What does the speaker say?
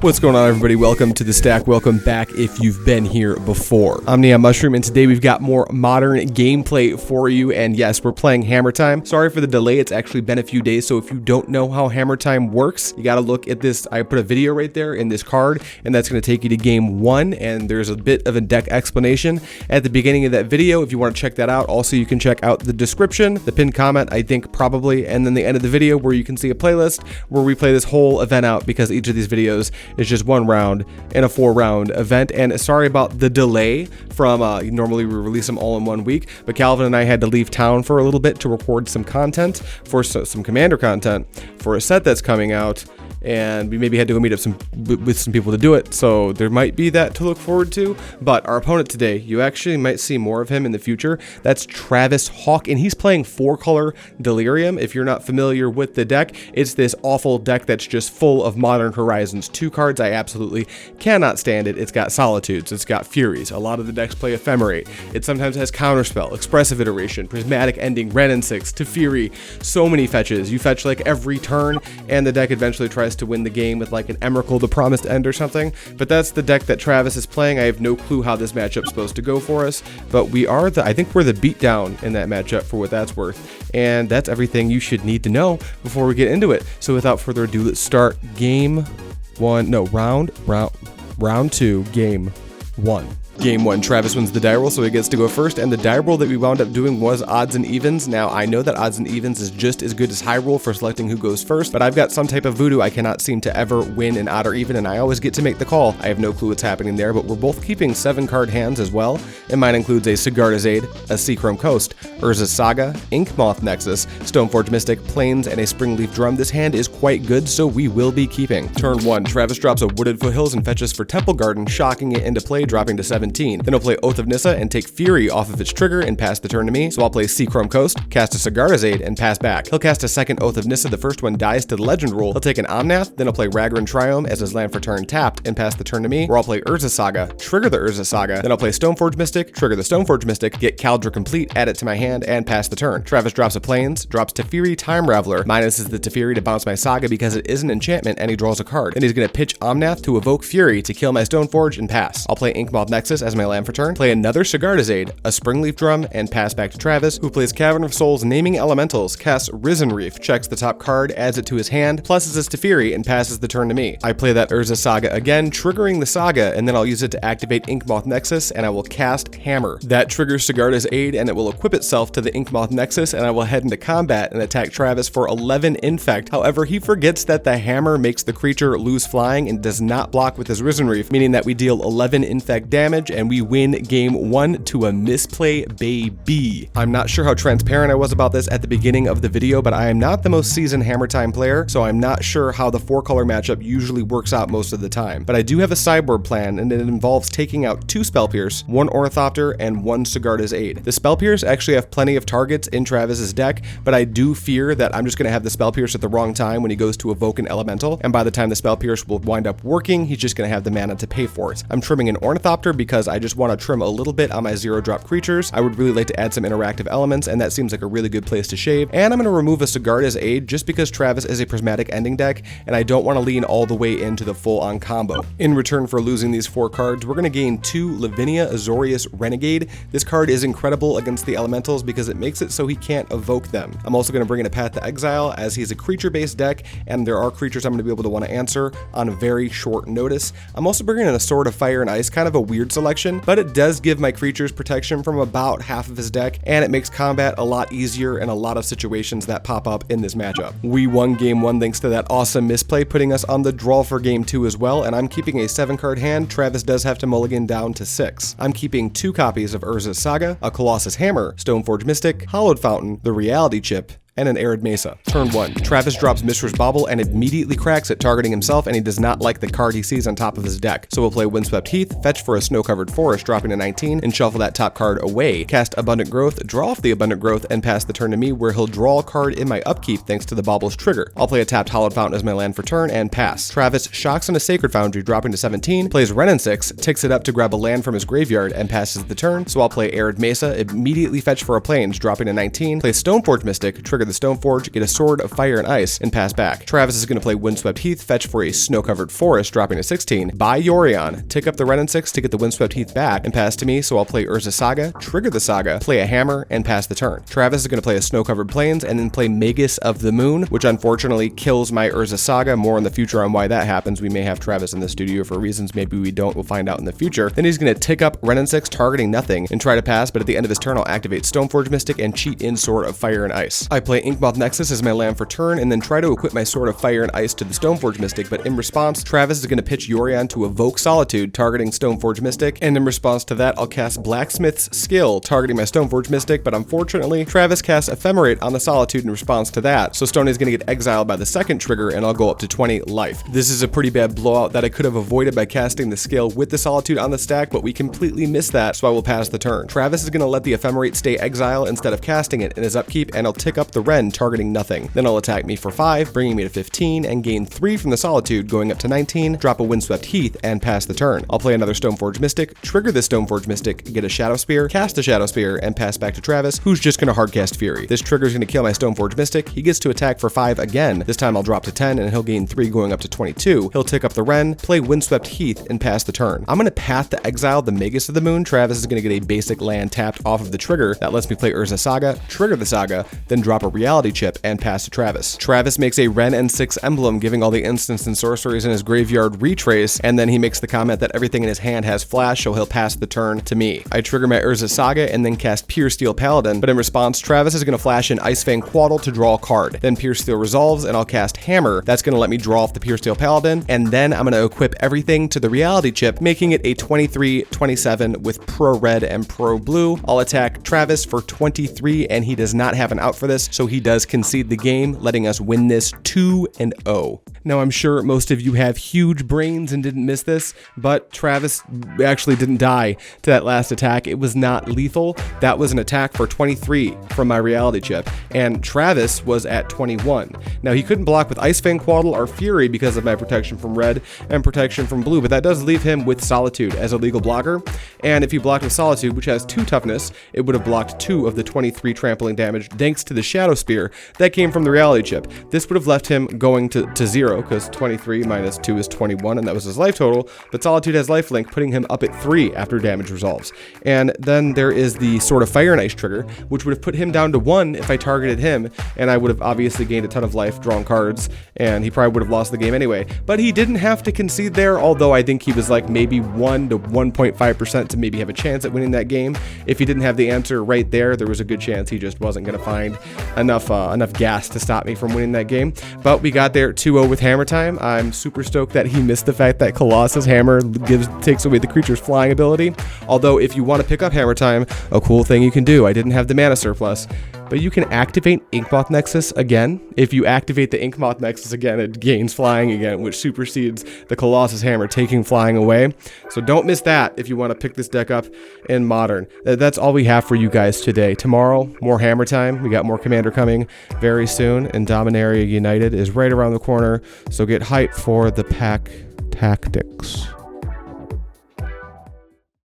What's going on, everybody? Welcome to the stack. Welcome back if you've been here before. I'm Neon Mushroom, and today we've got more modern gameplay for you. And yes, we're playing Hammer Time. Sorry for the delay. It's actually been a few days, so if you don't know how Hammer Time works, you got to look at this. I put a video right there in this card, and that's going to take you to game 1. And there's a bit of a deck explanation at the beginning of that video if you want to check that out. Also, you can check out the description, the pinned comment, I think probably, and then the end of the video where you can see a playlist where we play this whole event out, because each of these videos is just one round in a 4-round event. And sorry about the delay from normally we release them all in 1 week, but Calvin and I had to leave town for a little bit to record some content for some Commander content for a set that's coming out, and we maybe had to go meet up with some people to do it, so there might be that to look forward to. But our opponent today, you actually might see more of him in the future. That's Travis Hawk, and he's playing 4-color Delirium. If you're not familiar with the deck, it's this awful deck that's just full of Modern Horizons. 2 cards I absolutely cannot stand it. It's got Solitudes, it's got Furies. A lot of the decks play Ephemerate. It sometimes has Counterspell, Expressive Iteration, Prismatic Ending, Ren and 6, Teferi. So many fetches. You fetch like every turn, and the deck eventually tries to win the game with like an Emrakul, the Promised End or something. But that's the deck that Travis is playing. I have no clue how this matchup's supposed to go for us, but I think we're the beatdown in that matchup for what that's worth. And that's everything you should need to know before we get into it. So without further ado, let's start round 2, game 1. Game 1, Travis wins the die roll, so he gets to go first, and the die roll that we wound up doing was odds and evens. Now, I know that odds and evens is just as good as high roll for selecting who goes first, but I've got some type of voodoo. I cannot seem to ever win an odd or even, and I always get to make the call. I have no clue what's happening there, but we're both keeping 7-card hands as well, and mine includes a Sigarda's Aid, a Seachrome Coast, Urza's Saga, Inkmoth Nexus, Stoneforge Mystic, Plains, and a Springleaf Drum. This hand is quite good, so we will be keeping. Turn 1, Travis drops a Wooded Foothills and fetches for Temple Garden, shocking it into play, dropping to 17. Then he'll play Oath of Nissa and take Fury off of its trigger and pass the turn to me. So I'll play Seachrome Coast, cast a Sigarda's Aid, and pass back. He'll cast a second Oath of Nissa. The first one dies to the Legend rule. He'll take an Omnath, then he'll play Ragran Triome as his land for turn tapped and pass the turn to me. Or I'll play Urza's Saga, trigger the Urza's Saga, then I'll play Stoneforge Mystic, trigger the Stoneforge Mystic, get Kaldra Complete, add it to my hand, and pass the turn. Travis drops a Plains, drops Teferi Time Raveler, minuses the Teferi to bounce my Saga because it is an enchantment and he draws a card. Then he's going to pitch Omnath to evoke Fury to kill my Stoneforge and pass. I'll play Inkmoth Nexus as my land for turn, play another Sigarda's Aid, a Springleaf Drum, and pass back to Travis, who plays Cavern of Souls, naming elementals, casts Risen Reef, checks the top card, adds it to his hand, pluses his Teferi, and passes the turn to me. I play that Urza's Saga again, triggering the Saga, and then I'll use it to activate Inkmoth Nexus, and I will cast Hammer. That triggers Sigarda's Aid, and it will equip itself to the Inkmoth Nexus, and I will head into combat and attack Travis for 11 Infect. However, he forgets that the Hammer makes the creature lose flying and does not block with his Risen Reef, meaning that we deal 11 Infect damage, and we win game 1 to a misplay, baby. I'm not sure how transparent I was about this at the beginning of the video, but I am not the most seasoned Hammer Time player, so I'm not sure how the 4-color matchup usually works out most of the time. But I do have a sideboard plan, and it involves taking out 2 Spell Pierce, 1 Ornithopter, and 1 Sigarda's Aid. The Spell Pierce actually have plenty of targets in Travis's deck, but I do fear that I'm just going to have the Spell Pierce at the wrong time when he goes to evoke an elemental, and by the time the Spell Pierce will wind up working, he's just going to have the mana to pay for it. I'm trimming an Ornithopter because I just want to trim a little bit on my 0-drop creatures. I would really like to add some interactive elements, and that seems like a really good place to shave. And I'm going to remove a Sigarda's Aid just because Travis is a Prismatic Ending deck, and I don't want to lean all the way into the full-on combo. In return for losing these 4 cards, we're going to gain 2 Lavinia Azorius Renegade. This card is incredible against the elementals because it makes it so he can't evoke them. I'm also going to bring in a Path to Exile as he's a creature-based deck, and there are creatures I'm going to be able to want to answer on a very short notice. I'm also bringing in a Sword of Fire and Ice, kind of a weird selection, but it does give my creatures protection from about half of his deck, and it makes combat a lot easier in a lot of situations that pop up in this matchup. We won game 1 thanks to that awesome misplay, putting us on the draw for game 2 as well, and I'm keeping a 7-card hand. Travis does have to mulligan down to 6. I'm keeping 2 copies of Urza's Saga, a Colossus Hammer, Stoneforge Mystic, Hollowed Fountain, the Reality Chip, and an Arid Mesa. Turn 1, Travis drops Mishra's Bauble and immediately cracks it, targeting himself, and he does not like the card he sees on top of his deck. So we'll play Windswept Heath, fetch for a Snow-Covered Forest, dropping to 19, and shuffle that top card away. Cast Abundant Growth, draw off the Abundant Growth, and pass the turn to me, where he'll draw a card in my upkeep thanks to the Bauble's trigger. I'll play a tapped Hollowed Fountain as my land for turn, and pass. Travis shocks on a Sacred Foundry, dropping to 17, plays Ren and 6, ticks it up to grab a land from his graveyard, and passes the turn. So I'll play Arid Mesa, immediately fetch for a Plains, dropping to 19, play Stoneforge Mystic, trigger trigger the Stoneforge, get a Sword of Fire and Ice, and pass back. Travis is going to play Windswept Heath, fetch for a Snow-Covered Forest, dropping to 16, buy Yorion, tick up the Ren and 6 to get the Windswept Heath back, and pass to me, so I'll play Urza Saga, trigger the Saga, play a Hammer, and pass the turn. Travis is going to play a Snow-Covered Plains, and then play Magus of the Moon, which unfortunately kills my Urza Saga. More in the future on why that happens. We may have Travis in the studio for reasons, maybe we don't, we'll find out in the future. Then he's going to tick up Ren and 6, targeting nothing, and try to pass, but at the end of his turn, I'll activate Stoneforge Mystic and cheat in Sword of Fire and Ice. I play Inkmoth Nexus as my land for turn, and then try to equip my Sword of Fire and Ice to the Stoneforge Mystic, but in response, Travis is going to pitch Yorion to evoke Solitude, targeting Stoneforge Mystic, and in response to that, I'll cast Blacksmith's Skill, targeting my Stoneforge Mystic, but unfortunately, Travis casts Ephemerate on the Solitude in response to that, so Stone is going to get exiled by the second trigger, and I'll go up to 20 life. This is a pretty bad blowout that I could have avoided by casting the Skill with the Solitude on the stack, but we completely missed that, so I will pass the turn. Travis is going to let the Ephemerate stay exile instead of casting it in his upkeep, and I'll tick up the Ren, targeting nothing. Then I'll attack me for 5, bringing me to 15, and gain 3 from the Solitude, going up to 19, drop a Windswept Heath, and pass the turn. I'll play another Stoneforge Mystic, trigger this Stoneforge Mystic, get a Shadow Spear, cast a Shadow Spear, and pass back to Travis, who's just going to hardcast Fury. This trigger is going to kill my Stoneforge Mystic. He gets to attack for 5 again. This time I'll drop to 10, and he'll gain 3, going up to 22. He'll tick up the Ren, play Windswept Heath, and pass the turn. I'm going to path to exile the Magus of the Moon. Travis is going to get a basic land tapped off of the trigger that lets me play Urza Saga, trigger the Saga, then drop a Reality Chip and pass to Travis. Travis makes a Ren and 6 emblem, giving all the instants and sorceries in his graveyard retrace, and then he makes the comment that everything in his hand has flash, so he'll pass the turn to me. I trigger my Urza Saga and then cast Pure Steel Paladin, but in response, Travis is going to flash in Icefang Quaddle to draw a card. Then Pure Steel resolves, and I'll cast Hammer. That's going to let me draw off the Pure Steel Paladin, and then I'm going to equip everything to the Reality Chip, making it a 23-27 with Pro Red and Pro Blue. I'll attack Travis for 23, and he does not have an out for this, so he does concede the game, letting us win this 2-0. Now, I'm sure most of you have huge brains and didn't miss this, but Travis actually didn't die to that last attack. It was not lethal. That was an attack for 23 from my Reality Chip, and Travis was at 21. Now, he couldn't block with Icefang Quaddle or Fury because of my protection from red and protection from blue, but that does leave him with Solitude as a legal blocker, and if he blocked with Solitude, which has 2 toughness, it would have blocked 2 of the 23 trampling damage thanks to the Shadow Spear that came from the Reality Chip. This would have left him going to 0, because 23 minus 2 is 21, and that was his life total, but Solitude has lifelink, putting him up at 3 after damage resolves. And then there is the Sword of Fire and Ice trigger, which would have put him down to 1 if I targeted him, and I would have obviously gained a ton of life, drawn cards, and he probably would have lost the game anyway. But he didn't have to concede there, although I think he was like maybe 1 to 1.5% to maybe have a chance at winning that game. If he didn't have the answer right there, there was a good chance he just wasn't going to find enough gas to stop me from winning that game. But we got there 2-0 with Hammer Time. I'm super stoked that he missed the fact that Colossus Hammer takes away the creature's flying ability. Although if you want to pick up Hammer Time, a cool thing you can do, I didn't have the mana surplus, but you can activate Inkmoth Nexus again. If you activate the Inkmoth Nexus again, it gains flying again, which supersedes the Colossus Hammer taking flying away. So don't miss that if you want to pick this deck up in Modern. That's all we have for you guys today. Tomorrow, more Hammer Time. We got more Commander coming very soon, and Dominaria United is right around the corner, so get hyped for the pack tactics.